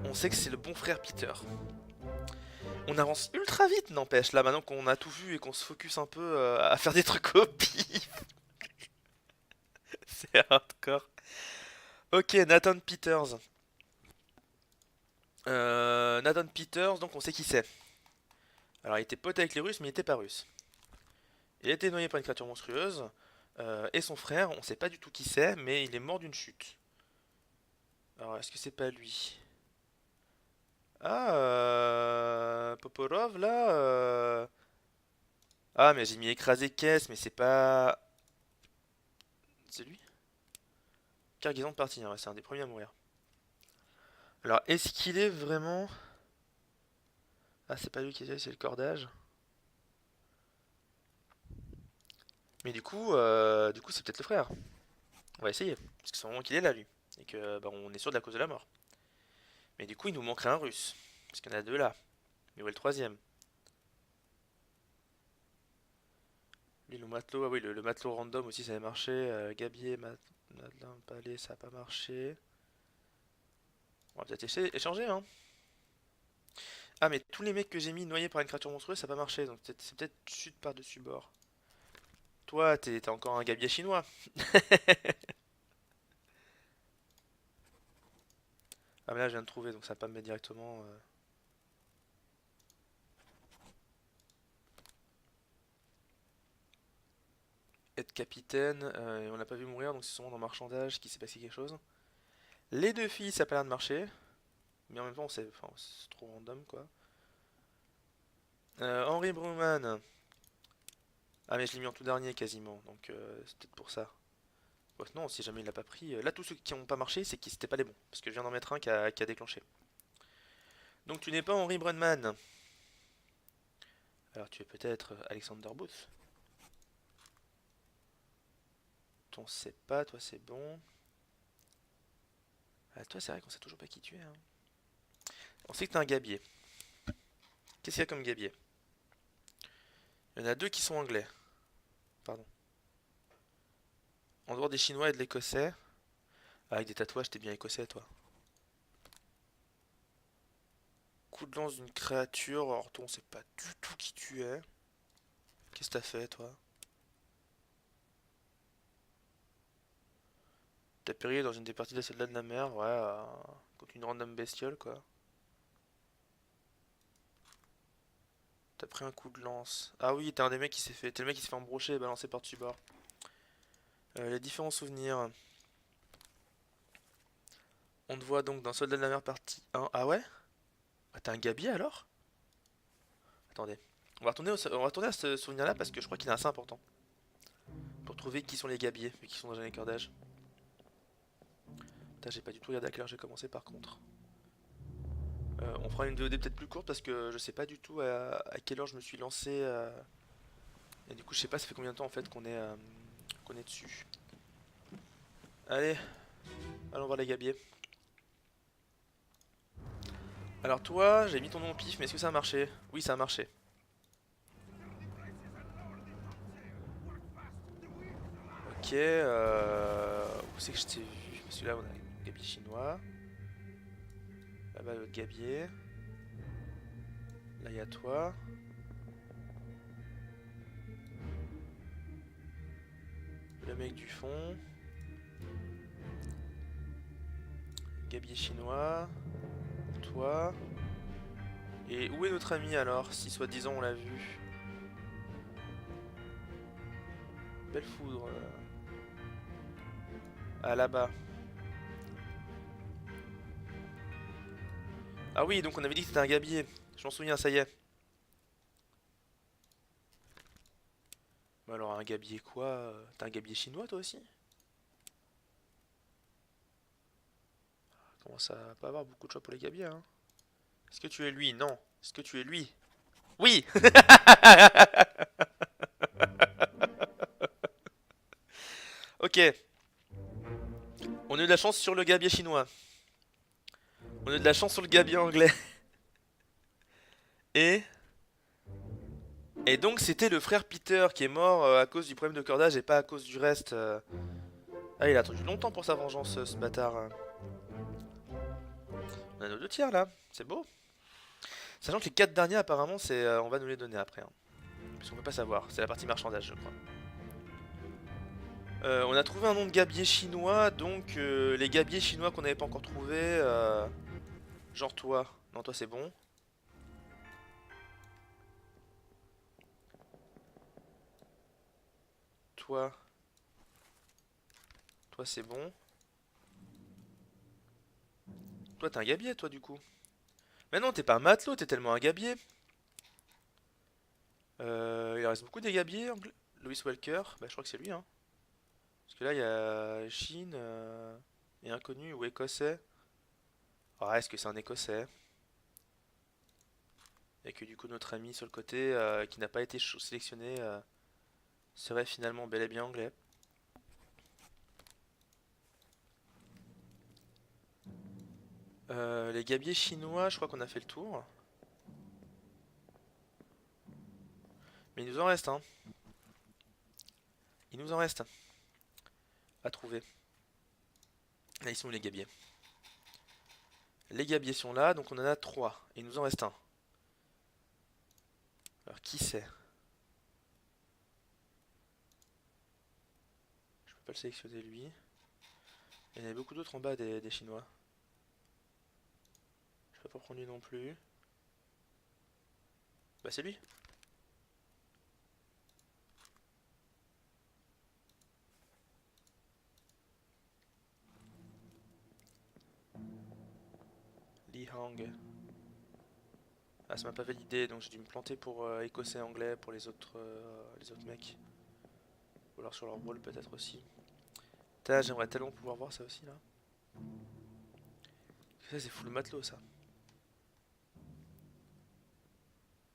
on sait que c'est le bon frère Peter. On avance ultra vite, n'empêche, là maintenant qu'on a tout vu et qu'on se focus un peu à faire des trucs au pif. C'est hardcore. Ok, Nathan Peters. Nathan Peters, donc on sait qui c'est. Alors il était pote avec les Russes, mais il était pas russe. Il a été noyé par une créature monstrueuse. Et son frère, on sait pas du tout qui c'est, mais il est mort d'une chute. Alors est-ce que c'est pas lui? Ah, Poporov là Ah, mais j'ai mis écrasé caisse, mais c'est pas. C'est lui? Cargaison de partie, hein, ouais, c'est un des premiers à mourir. Alors est-ce qu'il est vraiment. Ah, c'est pas lui qui est, c'est le cordage. Mais du coup c'est peut-être le frère. On va essayer. Parce que c'est vraiment qu'il est là, lui. Et que bah, on est sûr de la cause de la mort. Mais du coup, il nous manquerait un russe. Parce qu'il y en a deux là. Mais où est le troisième? Lui, le matelot. Ah oui, le matelot random aussi, ça avait marché. Gabier, Madelin, Palais, ça a pas marché. On va peut-être essayer échanger, hein. Ah, mais tous les mecs que j'ai mis noyés par une créature monstrueuse, ça a pas marché. Donc c'est peut-être chute par-dessus bord. Toi, t'es encore un gabier chinois. Ah, mais là, je viens de trouver, donc ça va pas me mettre directement. Être capitaine, et on l'a pas vu mourir, donc c'est sûrement dans marchandage qu'il s'est passé quelque chose. Les deux filles, ça a pas l'air de marcher. Mais en même temps, enfin, c'est trop random, quoi. Henry Bruman. Ah, mais je l'ai mis en tout dernier, quasiment. Donc, c'est peut-être pour ça. Ouais, non, si jamais il l'a pas pris. Là, tous ceux qui ont pas marché, c'est qu'ils c'était pas les bons. Parce que je viens d'en mettre un qui a déclenché. Donc, tu n'es pas Henry Brunman. Alors, tu es peut-être Alexander Booth. Ton sait pas, toi c'est bon. Ah, toi, c'est vrai qu'on sait toujours pas qui tu es, hein. On sait que t'es un gabier. Qu'est-ce qu'il y a comme gabier? Il y en a deux qui sont anglais. Pardon. En dehors des chinois et de l'écossais. Ah, avec des tatouages, t'es bien écossais, toi. Coup de lance d'une créature. Alors, toi, on sait pas du tout qui tu es. Qu'est-ce que t'as fait, toi? T'as péri dans une des parties des soldats de la mer, ouais, contre une random bestiole, quoi. T'as pris un coup de lance. Ah oui, t'es un des mecs qui s'est fait. T'es le mec qui s'est fait embrocher et balancer par-dessus bord. Les différents souvenirs. On te voit donc dans Soldat de la mer partie 1. Ah ouais? Ah, t'es un gabier alors? Attendez. On va retourner à ce souvenir-là parce que je crois qu'il est assez important. Pour trouver qui sont les gabiers, vu qu'ils sont dans les cœurs d'âge. Putain, j'ai pas du tout regardé à quelle heure j'ai commencé par contre. On fera une VOD peut-être plus courte parce que je sais pas du tout à quelle heure je me suis lancé. Et du coup, je sais pas, ça fait combien de temps en fait qu'on est dessus. Allez, allons voir les gabiers. Alors toi, j'ai mis ton nom au pif, mais est-ce que ça a marché? Oui, ça a marché. Ok, où c'est que je t'ai vu? Parce que là, on a un gabier chinois. Là-bas, l'autre gabier. Là, il y a toi. Le mec du fond. Gabier chinois. Toi. Et où est notre ami alors, si soi-disant on l'a vu? Belle foudre. Ah, là-bas. Ah oui, donc on avait dit que c'était un gabier. Je m'en souviens, ça y est. Mais alors, un gabier quoi? T'es un gabier chinois toi aussi? Commence à pas avoir beaucoup de choix pour les gabiers, hein. Est-ce que tu es lui? Non. Est-ce que tu es lui? Oui. Ok. On a eu de la chance sur le gabier chinois. On a eu de la chance sur le gabier anglais. Et... Et donc c'était le frère Peter qui est mort à cause du problème de cordage et pas à cause du reste. Ah, il a attendu longtemps pour sa vengeance, ce bâtard. On a nos 2 tiers là, c'est beau. Sachant que les 4 derniers apparemment c'est, on va nous les donner après, hein. Parce qu'on peut pas savoir, c'est la partie marchandage je crois. On a trouvé un nom de gabier chinois, donc les gabiers chinois qu'on n'avait pas encore trouvé, genre toi. Non, toi c'est bon. Toi. Toi c'est bon. Toi t'es un gabier toi du coup. Mais non, t'es pas un matelot, t'es tellement un gabier. Il reste beaucoup des gabiers. Louis Walker, bah je crois que c'est lui, hein. Parce que là il y a Chine et inconnu ou écossais. Ah, est-ce que c'est un écossais? Et que du coup notre ami sur le côté qui n'a pas été sélectionné serait finalement bel et bien anglais. Les gabiers chinois, je crois qu'on a fait le tour. Mais il nous en reste, hein. Il nous en reste à trouver. Là, ils sont où les gabiers? Les gabiers sont là, donc on en a 3. Et il nous en reste un. Alors qui c'est? Je peux pas le sélectionner lui. Il y en a beaucoup d'autres en bas des Chinois. Je peux pas prendre lui non plus. Bah c'est lui. Li Hang. Ah, ça m'a pas validé, donc j'ai dû me planter pour écossais anglais pour les autres mecs. Ou alors sur leur rôle peut-être aussi. Putain, j'aimerais tellement pouvoir voir ça aussi là. Ça c'est full matelot ça.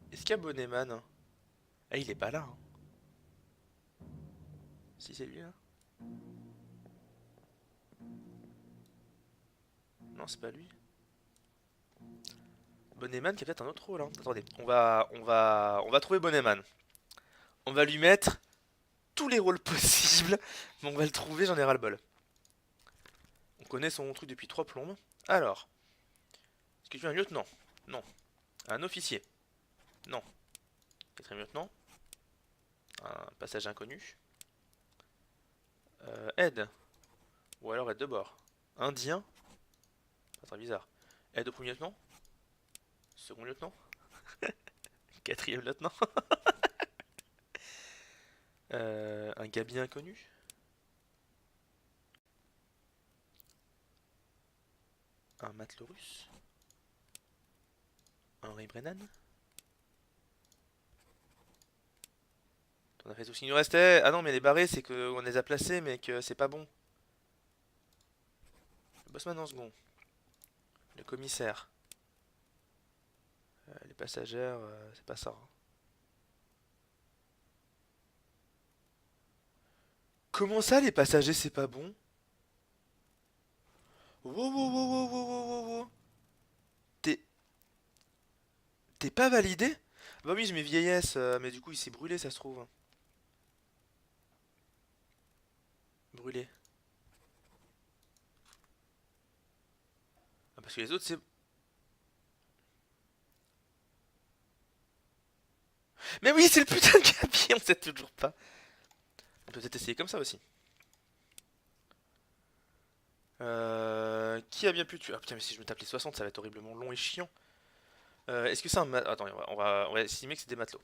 Est-ce qu'il y a Bonneman? Ah, il est pas là, hein. Si c'est lui là. Non, c'est pas lui. Bonneman qui a peut-être un autre rôle, hein. Attendez, on va trouver Bonneman. On va lui mettre tous les rôles possibles, mais on va le trouver, j'en ai ras le bol. On connaît son truc depuis 3 plombes. Alors, est-ce que tu es un lieutenant? Non. Un officier? Non. Quatrième lieutenant? Un passager inconnu? Aide? Ou alors aide de bord? Indien? Pas très bizarre. Aide au premier lieutenant? Second lieutenant? Quatrième lieutenant? Un gabier inconnu? Un matelot russe? Henry Brennan? On a fait tout ce qu'il nous restait. Ah non, mais les barrés, c'est qu'on les a placés, mais que c'est pas bon. Le bossman en second. Le commissaire. Les passagères, c'est pas ça, hein. Comment ça, les passagers, c'est pas bon? Wow, wow, wow, wow, wow, wow, wow, wow. T'es t'es pas validé? Bah oui, je mets vieillesse, mais du coup, il s'est brûlé, ça se trouve. Brûlé. Ah, parce que les autres, c'est... Mais oui, c'est le putain de capier, on sait toujours pas. On peut peut-être essayer comme ça aussi. Qui a bien pu tuer? Ah putain, mais si je me tape les 60, ça va être horriblement long et chiant. Est-ce que c'est un Attends, on va estimer que c'est des matelots.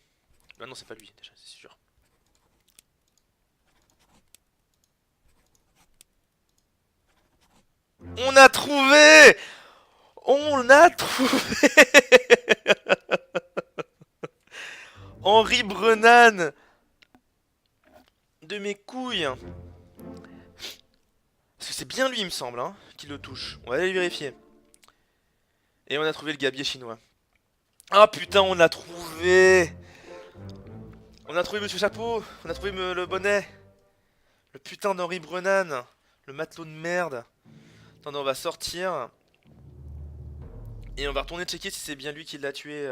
Ah non, c'est pas lui, déjà, c'est sûr. On a trouvé! On a trouvé! Henri Brennan! De mes couilles! Parce que c'est bien lui, il me semble, hein, qui le touche. On va aller vérifier. Et on a trouvé le gabier chinois. Ah putain, on l'a trouvé! On a trouvé Monsieur Chapeau! On a trouvé le bonnet! Le putain d'Henri Brennan! Le matelot de merde! Attendez, on va sortir. Et on va retourner checker si c'est bien lui qui l'a tué.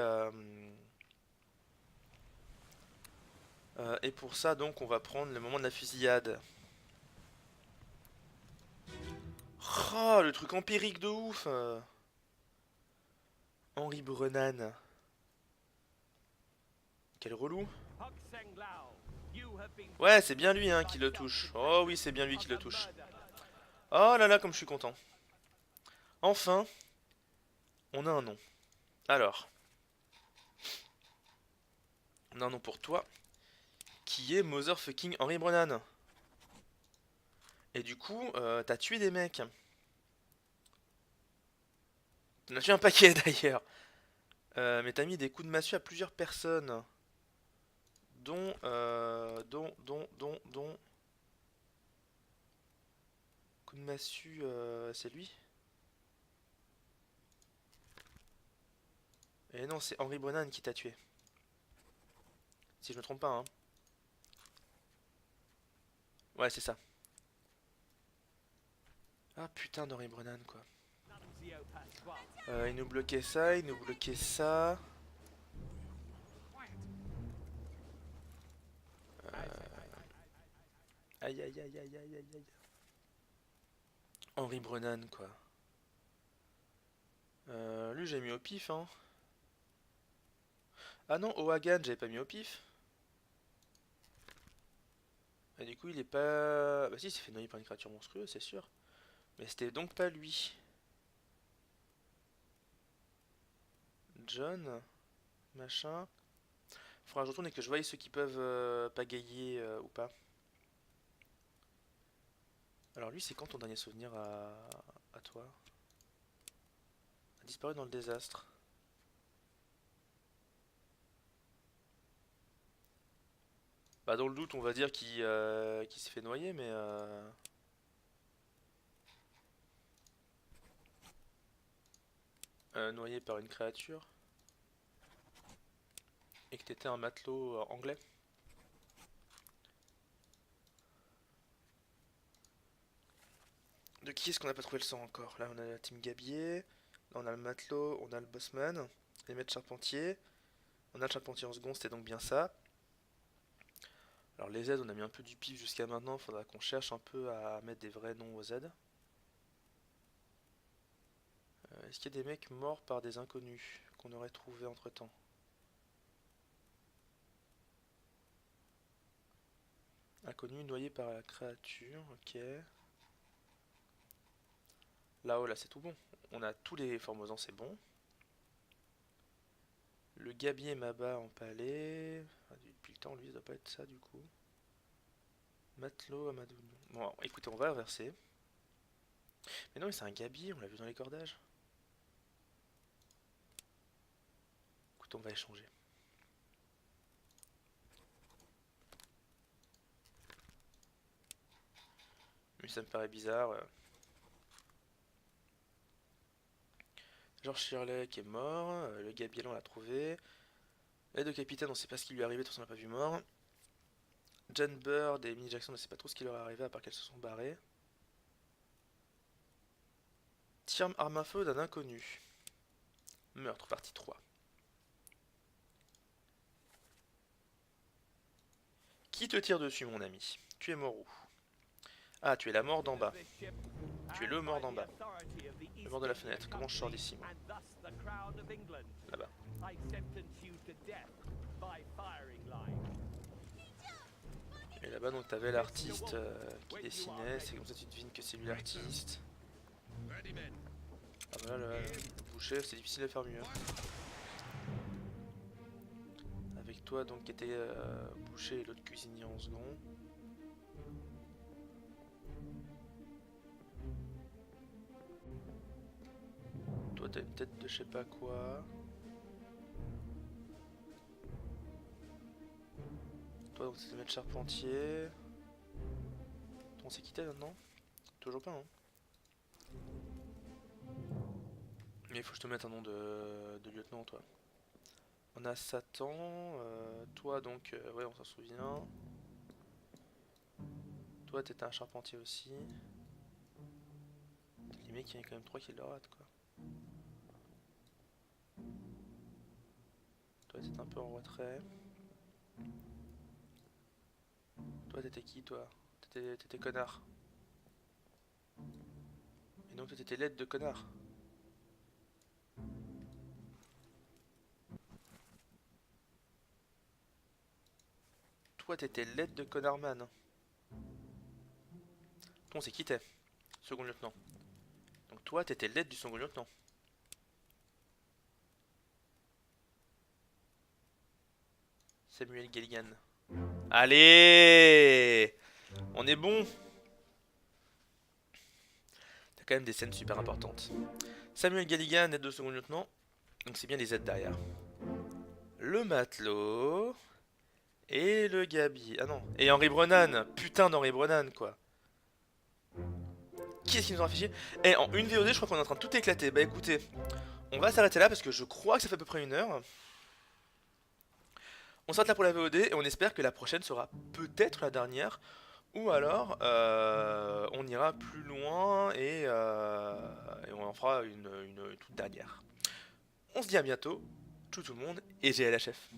Et pour ça, donc, on va prendre le moment de la fusillade. Oh, le truc empirique de ouf! Henri Brennan. Quel relou. Ouais, c'est bien lui hein, qui le touche. Oh oui, c'est bien lui qui le touche. Oh là là, comme je suis content. Enfin, on a un nom. Alors, on a un nom pour toi, qui est Motherfucking Henri Brennan. Et du coup, t'as tué des mecs. T'en as tué un paquet d'ailleurs. Mais t'as mis des coups de massue à plusieurs personnes. Dont. Coup de massue, c'est lui? Et non, c'est Henri Brennan qui t'a tué. Si je me trompe pas, hein. Ouais, c'est ça. Ah putain d'Henri Brennan, quoi. Il nous bloquait ça, il nous bloquait ça. Aïe aïe aïe aïe aïe aïe aïe. Henri Brennan, quoi. Lui, j'ai mis au pif, hein. Ah non, Ohagan, j'avais pas mis au pif. Et du coup, il est pas. Bah si, il s'est fait noyer par une créature monstrueuse, c'est sûr. Mais c'était donc pas lui. John, machin. Faudra que je retourne et que je voie ceux qui peuvent pagayer ou pas. Alors lui, c'est quand ton dernier souvenir à toi? A disparu dans le désastre. Bah dans le doute, on va dire qu'il s'est fait noyer, mais noyé par une créature. Et que t'étais un matelot anglais. De qui est-ce qu'on n'a pas trouvé le sang encore? Là, on a la team Gabier. Là, on a le matelot, on a le bossman. Les maîtres charpentiers. On a le charpentier en second, c'était donc bien ça. Alors les Z, on a mis un peu du pif jusqu'à maintenant. Faudra qu'on cherche un peu à mettre des vrais noms aux Z. Est-ce qu'il y a des mecs morts par des inconnus qu'on aurait trouvé entre temps? Inconnu noyé par la créature, ok. Là-haut, là, c'est tout bon. On a tous les formosans, c'est bon. Le gabier Maba empalé. Ah, depuis le temps, lui, ça doit pas être ça du coup. Matelot Amadou. Bon, écoutez, on va inverser. Mais non, c'est un gabier, on l'a vu dans les cordages. Écoute, on va échanger. Mais ça me paraît bizarre. George Shirley qui est mort. Le gabier, là, on l'a trouvé. Les deux capitaines, on sait pas ce qui lui est arrivé, de toute façon, on l'a pas vu mort. Jen Bird et Minnie Jackson, on sait pas trop ce qui leur est arrivé à part qu'elles se sont barrées. Tire arme à feu d'un inconnu. Meurtre, partie 3. Qui te tire dessus, mon ami? Tu es mort où? Ah, tu es la mort d'en bas. Tu es le mort d'en bas. Le mort de la fenêtre. Comment je sors d'ici, moi? Là-bas. Et là-bas, donc, t'avais l'artiste qui dessinait. C'est comme ça que tu devines que c'est lui l'artiste. Ah, voilà, le boucher, c'est difficile de faire mieux. Avec toi, donc, qui était boucher et l'autre cuisinier en second. Toi, t'as une tête de je sais pas quoi. Toi, donc, c'est le maître charpentier. On s'est quitté maintenant? Toujours pas, hein? Mais il faut que je te mette un nom de lieutenant, toi. On a Satan, toi donc, ouais, on s'en souvient. Toi, t'étais un charpentier aussi. Les mecs, il y en a quand même 3 qui le ratent, quoi. Toi, t'étais un peu en retrait. Toi, t'étais qui, toi? T'étais connard. Et donc, toi, t'étais l'aide de connard. Toi, t'étais l'aide de connardman. Toi, on s'est quitté. Second lieutenant. Donc, toi, t'étais l'aide du second lieutenant. Samuel Galligan. Allez! On est bon! T'as quand même des scènes super importantes. Samuel Galligan, aide de second lieutenant. Donc, c'est bien les aides derrière. Le matelot. Et le Gabi. Ah non. Et Henri Brennan. Putain d'Henri Brennan, quoi. Qui est-ce qui nous a affiché? Eh, en une VOD, je crois qu'on est en train de tout éclater. Bah écoutez, on va s'arrêter là parce que je crois que ça fait à peu près 1 heure. On s'arrête là pour la VOD et on espère que la prochaine sera peut-être la dernière. Ou alors, on ira plus loin et on en fera une toute dernière. On se dit à bientôt. Tout le monde et GLHF.